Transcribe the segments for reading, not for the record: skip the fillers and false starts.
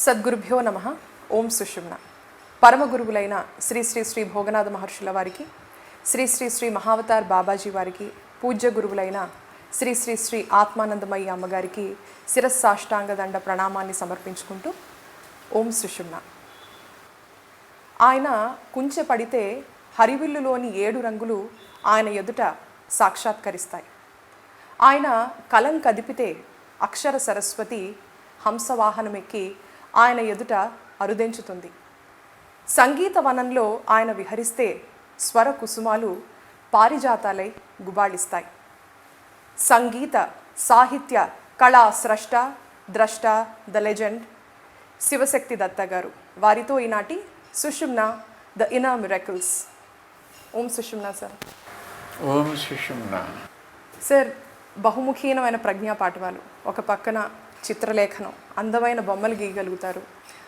సద్గురుభ్యో నమః. ఓం సుషుమ్న. పరమ గురువులైన శ్రీ శ్రీ శ్రీ భోగనాథ మహర్షుల వారికి, శ్రీ శ్రీ శ్రీ మహావతార్ బాబాజీ వారికి, పూజ్య గురువులైన శ్రీ శ్రీ శ్రీ ఆత్మానందమయ్యి అమ్మగారికి శిరస్సాష్టాంగ దండ ప్రణామాన్ని సమర్పించుకుంటూ ఓం సుషుమ్న. ఆయన కుంచె పడితే హరివిల్లులోని 7 రంగులు ఆయన ఎదుట సాక్షాత్కరిస్తాయి. ఆయన కలం కదిపితే అక్షర సరస్వతి హంసవాహనమెక్కి ఆయన ఎదుట అరుదెంచుతుంది. సంగీత వనంలో ఆయన విహరిస్తే స్వర కుసుమాలు పారిజాతాలై గుబాళిస్తాయి. సంగీత సాహిత్య కళా స్రష్ట ద్రష్ట ద లెజెండ్ శివశక్తి దత్త గారు. వారితో ఈనాటి సుషుమ్న ద ఇన్నర్ మిరకిల్స్. ఓం సుషుమ్న సార్. ఓం సుషుమ్న. సార్, బహుముఖీనమైన ప్రజ్ఞా పాఠవాలు, ఒక పక్కన చిత్రలేఖనం, అందమైన బొమ్మలు గీయగలుగుతారు,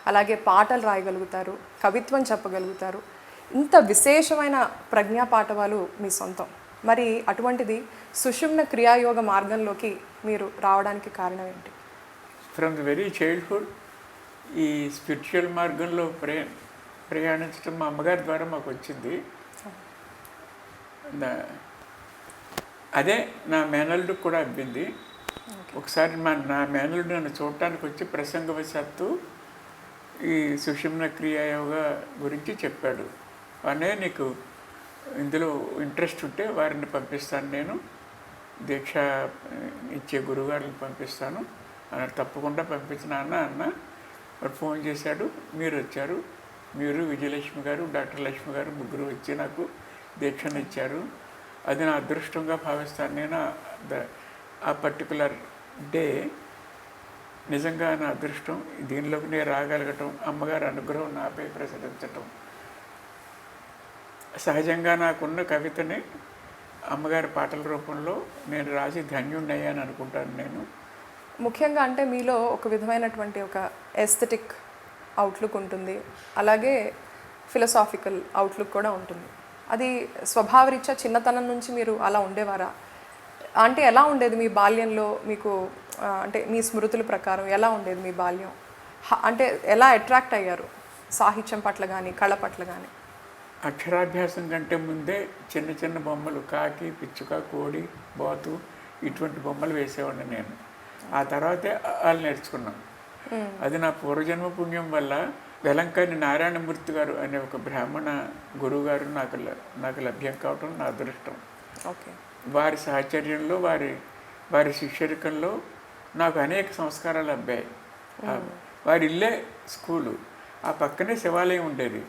అలాగే పాటలు రాయగలుగుతారు, కవిత్వం చెప్పగలుగుతారు. ఇంత విశేషమైన ప్రజ్ఞా పాఠవాలు మీ సొంతం. మరి అటువంటిది సుషుమ్న క్రియాయోగ మార్గంలోకి మీరు రావడానికి కారణం ఏంటి? ఫ్రమ్ ది వెరీ చైల్డ్హుడ్ ఈ స్పిరిచువల్ మార్గంలో ప్రయాణించడం మా అమ్మగారి ద్వారా మాకు వచ్చింది. అదే నా మేనల్లుడికి కూడా అబ్బింది. ఒకసారి నా మేనల్లుడు నన్ను చూడటానికి వచ్చి ప్రసంగవశాత్తు ఈ సుషుమ్న క్రియాయోగ గురించి చెప్పాడు. అనే నీకు ఇందులో ఇంట్రెస్ట్ ఉంటే వారిని పంపిస్తాను, నేను దీక్ష ఇచ్చే గురువుగారిని పంపిస్తాను అన్నాడు. తప్పకుండా పంపించిన అన్న వాడు ఫోన్ చేశాడు. మీరు వచ్చారు, మీరు విజయలక్ష్మి గారు డాక్టర్ లక్ష్మి గారు ముగ్గురు వచ్చి నాకు దీక్షను ఇచ్చారు. అది నా అదృష్టంగా భావిస్తాను. నేను ఆ పర్టికులర్ డే నిజంగా నా అదృష్టం. దీనిలోకి నేను రాగలగటం, అమ్మగారి అనుగ్రహం నాపై ప్రసరించటం. సహజంగా నాకున్న కవితని అమ్మగారి పాటల రూపంలో నేను రాసి ధన్యుణ్ణయ్యాను అనుకుంటాను నేను. ముఖ్యంగా అంటే మీలో ఒక విధమైనటువంటి ఒక ఎస్థెటిక్ అవుట్లుక్ ఉంటుంది, అలాగే ఫిలసాఫికల్ అవుట్లుక్ కూడా ఉంటుంది. అది స్వభావరీత్యా చిన్నతనం నుంచి మీరు అలా ఉండేవారా? అంటే ఎలా ఉండేది మీ బాల్యంలో? మీకు అంటే మీ స్మృతుల ప్రకారం ఎలా ఉండేది మీ బాల్యం? అంటే ఎలా అట్రాక్ట్ అయ్యారు సాహిత్యం పట్ల కానీ కళ పట్ల కానీ? అక్షరాభ్యాసం కంటే ముందే చిన్న చిన్న బొమ్మలు, కాకి, పిచ్చుక, కోడి, బాతు, ఇటువంటి బొమ్మలు వేసేవాడిని నేను. ఆ తర్వాతే వాళ్ళు నేర్చుకున్నాను. అది నా పూర్వజన్మ పుణ్యం వల్ల వెలంకని నారాయణమూర్తి గారు అనే ఒక బ్రాహ్మణ గురువు గారు నాకు లభ్యం కావటం నా అదృష్టం. ఓకే. వారి సాహచర్యంలో వారి శిష్యరికంలో నాకు అనేక సంస్కారాలు అబ్బాయి. వారి ఇల్లే స్కూలు, ఆ పక్కనే శివాలయం ఉండేది.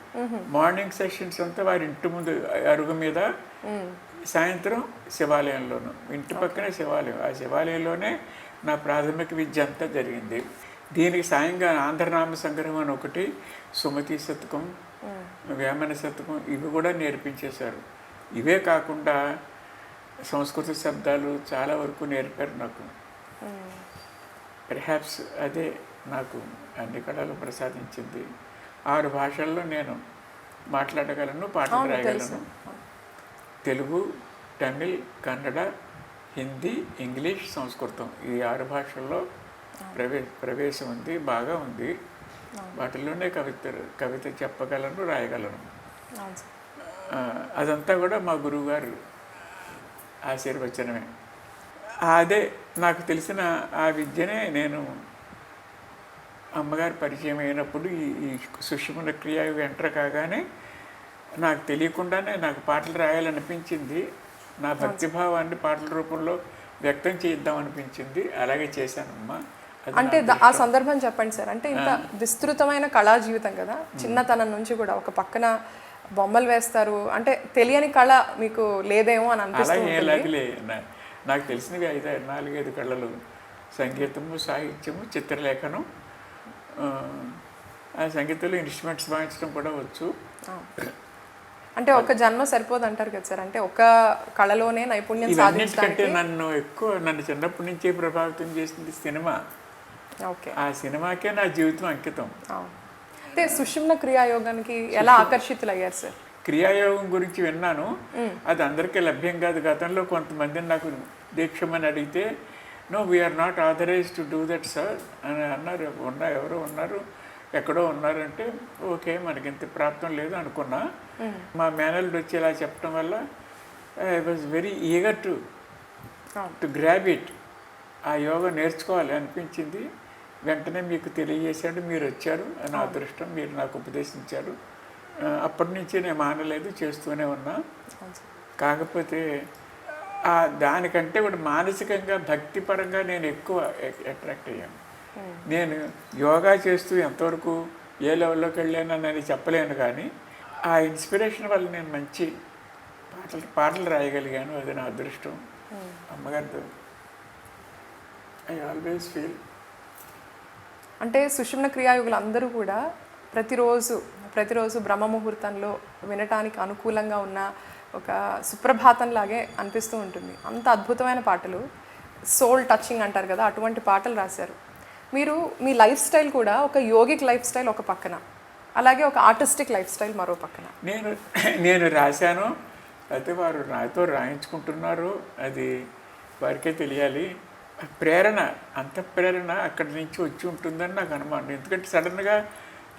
మార్నింగ్ సెషన్స్ అంతా వారి ఇంటి ముందు అరుగు మీద, సాయంత్రం శివాలయంలోను, ఇంటి పక్కనే శివాలయం. ఆ శివాలయంలోనే నా ప్రాథమిక విద్య అంతా జరిగింది. దీనికి సాయంగా ఆంధ్రనామ సంగ్రహం అని ఒకటి, సుమతి శతకం, వేమన శతకం, ఇవి కూడా నేర్పించేశారు. ఇవే కాకుండా సంస్కృత శబ్దాలు చాలా వరకు నేర్పారు నాకు. పెర్హాప్స్ అదే నాకు అన్ని కళలు ప్రసాదించింది. 6 భాషల్లో నేను మాట్లాడగలను, పాటలు రాయగలను. తెలుగు, తమిళ్, కన్నడ, హిందీ, ఇంగ్లీష్, సంస్కృతం, ఈ 6 భాషల్లో ప్రవేశం ఉంది, బాగా ఉంది. వాటిల్లోనే కవిత చెప్పగలను, రాయగలను. అదంతా కూడా మా గురువుగారు ఆశీర్వచనమే. అదే నాకు తెలిసిన ఆ విద్యనే నేను అమ్మగారి పరిచయం అయినప్పుడు ఈ సుషుమ్న క్రియాయోగ ఎంటర్ కాగానే నాకు తెలియకుండానే నాకు పాటలు రాయాలనిపించింది. నా భక్తిభావాన్ని పాటల రూపంలో వ్యక్తం చేద్దాం అనిపించింది. అలాగే చేశానమ్మా. అంటే ఆ సందర్భం చెప్పండి సార్. అంటే ఇంత విస్తృతమైన కళా జీవితం కదా, చిన్నతనం నుంచి కూడా ఒక పక్కన బొమ్మలు వేస్తారు అంటే తెలియని కళ మీకు లేదేమో అని అనిపిస్తుంది. అలాగే నాకు తెలిసినవి 4-5 కళలు: సంగీతము, సాహిత్యము, చిత్రలేఖనం. ఆ సంగీతంలో ఇన్స్ట్రుమెంట్స్ వాయించడం కూడా వచ్చు. అంటే ఒక జన్మ సరిపోదు అంటారు కదా సార్. అంటే ఒక కళలోనే నైపుణ్యం సాధించడానికి నన్ను చిన్నప్పటి నుంచే ప్రభావితం చేసింది సినిమా. ఓకే. ఆ సినిమాకే నా జీవితం అంకితం. అంటే సుషుమ్న క్రియాయోగానికి ఎలా ఆకర్షితులయ్యారు సార్? క్రియాయోగం గురించి విన్నాను, అది అందరికీ లభ్యం కాదు. గతంలో కొంతమందిని నాకు దీక్షమని అడిగితే no we are not authorise to do that sir అని అన్నారు. ఎవరో ఉన్నారు, ఎక్కడో ఉన్నారంటే ఓకే మనకి ఇంత ప్రాప్తం లేదు అనుకున్నా. మా మేనల్డ్ వచ్చి ఇలా చెప్పడం వల్ల I was very eager to grab it. ఆ యోగా నేర్చుకోవాలి అనిపించింది. వెంటనే మీకు తెలియజేశాడు, మీరు వచ్చారు, నా అదృష్టం, మీరు నాకు ఉపదేశించారు. అప్పటి నుంచి నేను మానలేదు, చేస్తూనే ఉన్నా. కాకపోతే దానికంటే కూడా మానసికంగా భక్తిపరంగా నేను ఎక్కువ అట్రాక్ట్ అయ్యాను. నేను యోగా చేస్తూ ఎంతవరకు ఏ లెవెల్లోకి వెళ్ళానని చెప్పలేను, కానీ ఆ ఇన్స్పిరేషన్ వల్ల నేను మంచి పాటలు రాయగలిగాను. అది నా అదృష్టం. అమ్మగారితో ఐ ఆల్వేస్ ఫీల్. అంటే సుషుమ్న క్రియాయోగులు అందరూ కూడా ప్రతిరోజు బ్రహ్మ ముహూర్తంలో వినటానికి అనుకూలంగా ఉన్న ఒక సుప్రభాతంలాగే అనిపిస్తూ ఉంటుంది. అంత అద్భుతమైన పాటలు, సోల్ టచింగ్ అంటారు కదా, అటువంటి పాటలు రాశారు. మీరు మీ లైఫ్ స్టైల్ కూడా ఒక యోగిక్ లైఫ్ స్టైల్ ఒక పక్కన, అలాగే ఒక ఆర్టిస్టిక్ లైఫ్ స్టైల్ మరో పక్కన. నేను రాశాను, అయితే వారు నాతో రాయించుకుంటున్నారు, అది వారికే తెలియాలి. ప్రేరణ, అంత ప్రేరణ అక్కడి నుంచి వచ్చి ఉంటుందని నాకు అనుమానం. ఎందుకంటే సడన్గా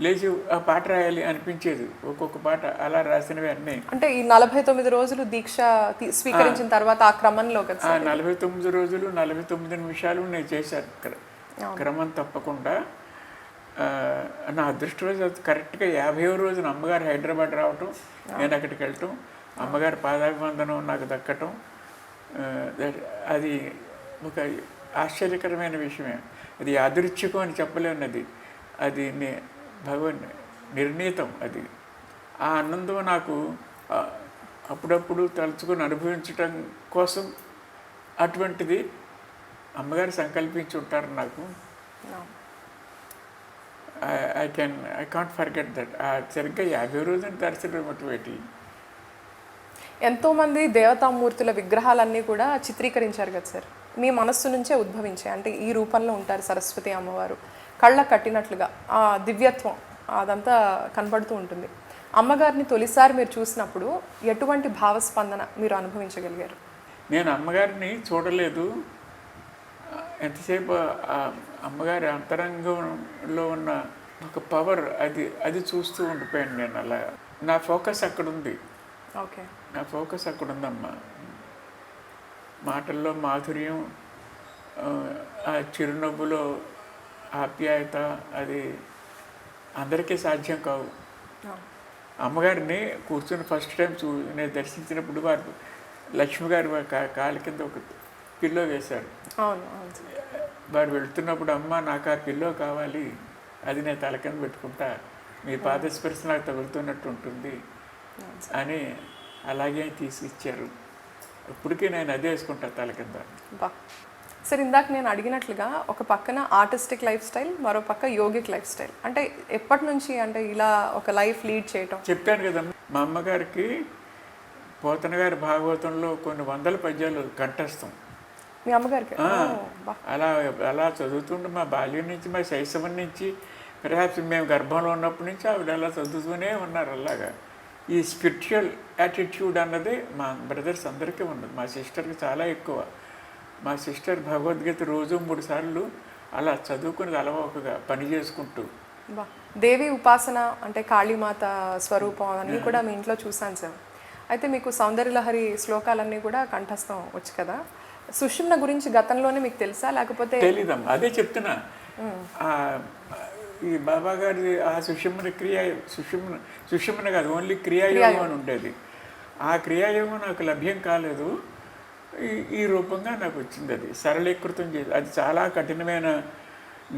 లేచి ఆ పాట రాయాలి అనిపించేది. ఒక్కొక్క పాట అలా రాసినవి అన్నీ. అంటే ఈ 49 రోజులు దీక్ష స్వీకరించిన తర్వాత ఆ క్రమంలో 49 రోజులు 49 నిమిషాలు నేను చేశాను ఇక్కడ క్రమం తప్పకుండా. నా అదృష్టం కరెక్ట్గా 50వ రోజున అమ్మగారు హైదరాబాద్ రావటం, నేను అక్కడికి వెళ్ళటం, అమ్మగారి పాదాభివందనం నాకు దక్కటం, అది ఒక ఆశ్చర్యకరమైన విషయమే. అది యాదృచ్ఛికం అని చెప్పలేనది, అది భగవన్ నిర్ణీతం. అది ఆ ఆనందం నాకు అప్పుడప్పుడు తలుచుకొని అనుభవించటం కోసం అటువంటిది అమ్మగారు సంకల్పించి ఉంటారు నాకు. I can't forget that. సరిగ్గా 50 రోజున దర్శనం అటువంటి ఎంతోమంది దేవతామూర్తుల విగ్రహాలన్నీ కూడా చిత్రీకరించారు కదా సార్, మీ మనస్సు నుంచే ఉద్భవించాయి. అంటే ఈ రూపంలో ఉంటారు సరస్వతి అమ్మవారు, కళ్ళ కట్టినట్లుగా ఆ దివ్యత్వం అదంతా కనబడుతూ ఉంటుంది. అమ్మగారిని తొలిసారి మీరు చూసినప్పుడు ఎటువంటి భావస్పందన మీరు అనుభవించగలిగారు? నేను అమ్మగారిని చూడలేదు. ఎంతసేపు అమ్మగారి అంతరంగంలో ఉన్న ఒక పవర్, అది చూస్తూ ఉండిపోయాను నేను. అలా నా ఫోకస్ అక్కడ ఉంది. ఓకే, నా ఫోకస్ అక్కడ ఉందమ్మా. మాటల్లో మాధుర్యం, ఆ చిరునవ్వులో ఆప్యాయత, అది అందరికీ సాధ్యం కావు. అమ్మగారిని కూర్చొని ఫస్ట్ టైం నేను దర్శించినప్పుడు వారు లక్ష్మి గారు కాళ్ళ కింద ఒక పిల్లో వేశారు. వారు వెళ్తున్నప్పుడు అమ్మ నాకు ఆ పిల్లో కావాలి, అది నేను తల కింద పెట్టుకుంటా, మీ పాదస్పర్శ నాకు తగులుతున్నట్టు ఉంటుంది అని అలాగే తీసుకొచ్చారు. ఇప్పటికీ నేను అదే వేసుకుంటా తల కింద. సార్, ఇందాక నేను అడిగినట్లుగా ఒక పక్కన ఆర్టిస్టిక్ లైఫ్ స్టైల్, మరో పక్క యోగిక్ లైఫ్ స్టైల్. అంటే ఎప్పటి నుంచి అంటే ఇలా ఒక లైఫ్ లీడ్ చేయటం? చెప్పాను కదా, మా అమ్మగారికి పోతన గారి భాగవతంలో కొన్ని 100 పద్యాలు కంఠస్థం. మీ అమ్మగారికి అలా చదువుతుంటే మా బాల్యం నుంచి, మా శైశవం నుంచి, perhaps మేము గర్భంలో ఉన్నప్పటి నుంచి ఆవిడ అలా చదువుతూనే ఉన్నారు. అలాగా ఈ స్పిరిచువల్ యాటిట్యూడ్ అన్నది మా బ్రదర్స్ అందరికీ ఉన్నది. మా సిస్టర్కి చాలా ఎక్కువ. మా సిస్టర్ భగవద్గీత రోజు 3 సార్లు అలా చదువుకుని అలవాటుగా పని చేసుకుంటూ. దేవి ఉపాసన అంటే కాళీమాత స్వరూపం అన్నీ కూడా మీ ఇంట్లో చూసాను సార్. అయితే మీకు సౌందర్యలహరి శ్లోకాలన్నీ కూడా కంఠస్థం వచ్చు కదా. సుషుమ్న గురించి గతంలోనే మీకు తెలుసా, లేకపోతే? తెలీదమ్మా, అదే చెప్తున్నా. ఈ బాబా గారి ఆ సుషుమ్న కాదు, ఓన్లీ క్రియాయోగం అని ఉండేది. ఆ క్రియాయోగం నాకు లభ్యం కాలేదు. ఈ రూపంగా నాకు వచ్చింది. అది సరళీకృతం చేసి, అది చాలా కఠినమైన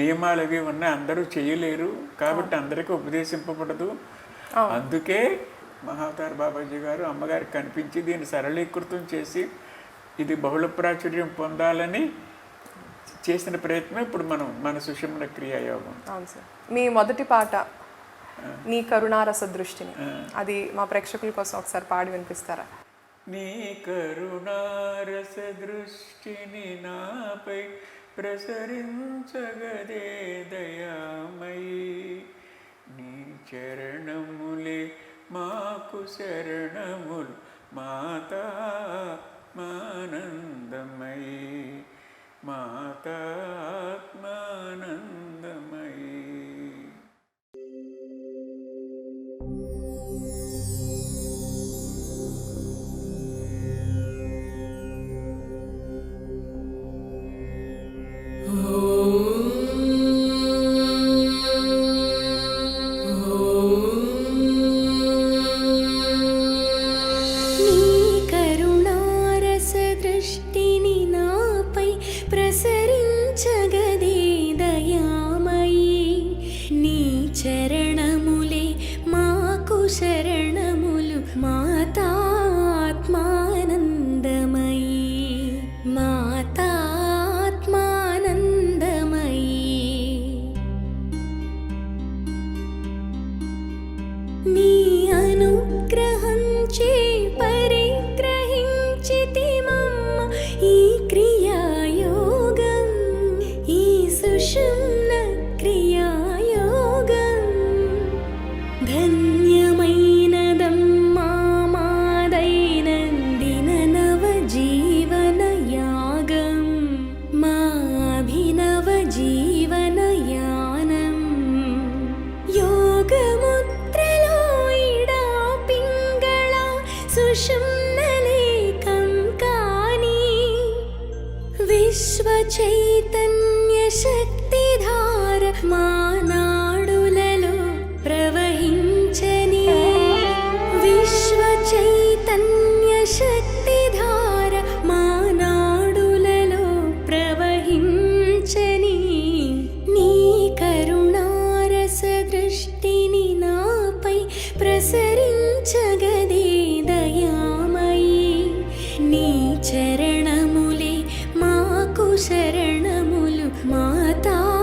నియమాలు అవి ఉన్నాయి, అందరూ చేయలేరు, కాబట్టి అందరికీ ఉపదేశింపబడదు. అందుకే మహావతార్ బాబాజీ గారు అమ్మగారికి కనిపించి దీన్ని సరళీకృతం చేసి ఇది బహుళ ప్రాచుర్యం పొందాలని చేసిన ప్రయత్నం ఇప్పుడు మన సుషుమ్న క్రియాయోగం. అవును సార్. మీ మొదటి పాట నీ కరుణారస దృష్టిని, అది మా ప్రేక్షకుల కోసం ఒకసారి పాడి వినిపిస్తారా? నీ కరుణారస దృష్టిని నాపై ప్రసరించగదే దయామయి, నీ చరణములే మాకు శరణములు మాతా మానందమయి, మాతా చరణములే మాకు శరణములు మాతాత్మానందమయీ మాతాత్మానందమయీ. నీ అనుగ్రహం చే పరిగ్రహించితి మమ్మ ఈ క్రియాయోగం, ఈ సుషుమ్న క్రియాయోగం. ధన్యమైనదమ్మా మా దైనందిన నవజీవన యాగం, మా అభినవ జీవన యానం. యోగముద్రలో ఇడా పింగళ సుషుమ్నలేకం కాని విశ్వ చైతన్య శక్తిధార మా నాడులలో ప్రవహించని. విశ్వ చైతన్య శక్తిధార మా నాడులలో ప్రవహించని. నీ కరుణారస దృష్టిని నాపై ప్రసరించగదే దయామయీ. నీ చరణములే మాకు శరణములు మాతాత్మానందమయీ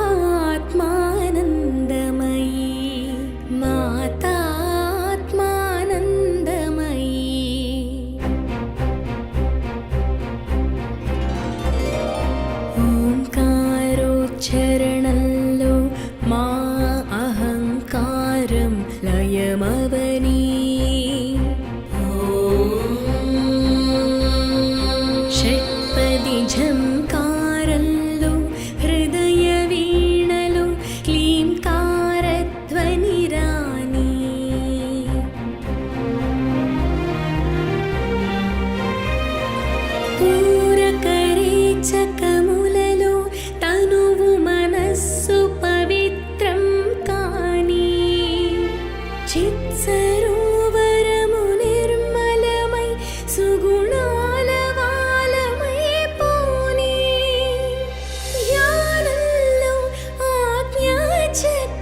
మాతాత్మానందమయీ. ఓంకారోచ్చరణంలో మా అహంకారం లయమవనీ. షట్పది ఝంకారంలో హృదయ వీణలో క్లీంకారధ్వని రాణి. పూరకరేచకములలో తనువు మనస్సు పవిత్రం కాని. చిత్సరోవరము నిర్మలమై సుగుణాల వాలమై పోని. ధ్యానంలో ఆజ్ఞాచక్రంలో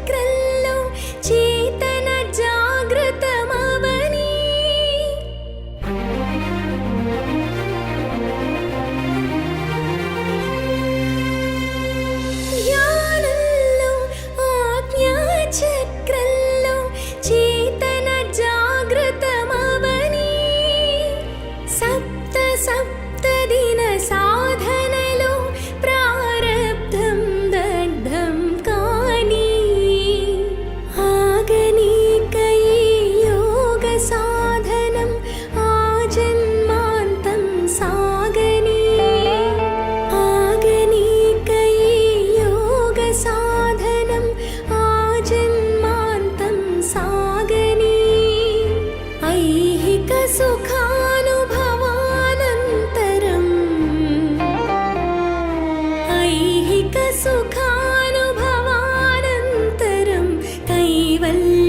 చేతన జాగృతమవని. ధ్యానంలో ఆజ్ఞాచక్రంలో చేతన జాగృతమవని. సప్త సప్త దిన సాధనలో ప్రారబ్ధం దగ్ధం కాని. ఆగనీకయీ యోగ సాధనం ఆజన్మాంతం సాగని. ఆగనీకయీ యోగ సాధనం ఆజన్మాంతం సాగని. ఐహిక సుఖానుభవానంతరం ఐహిక సుఖానుభవానంతరం కైవల్య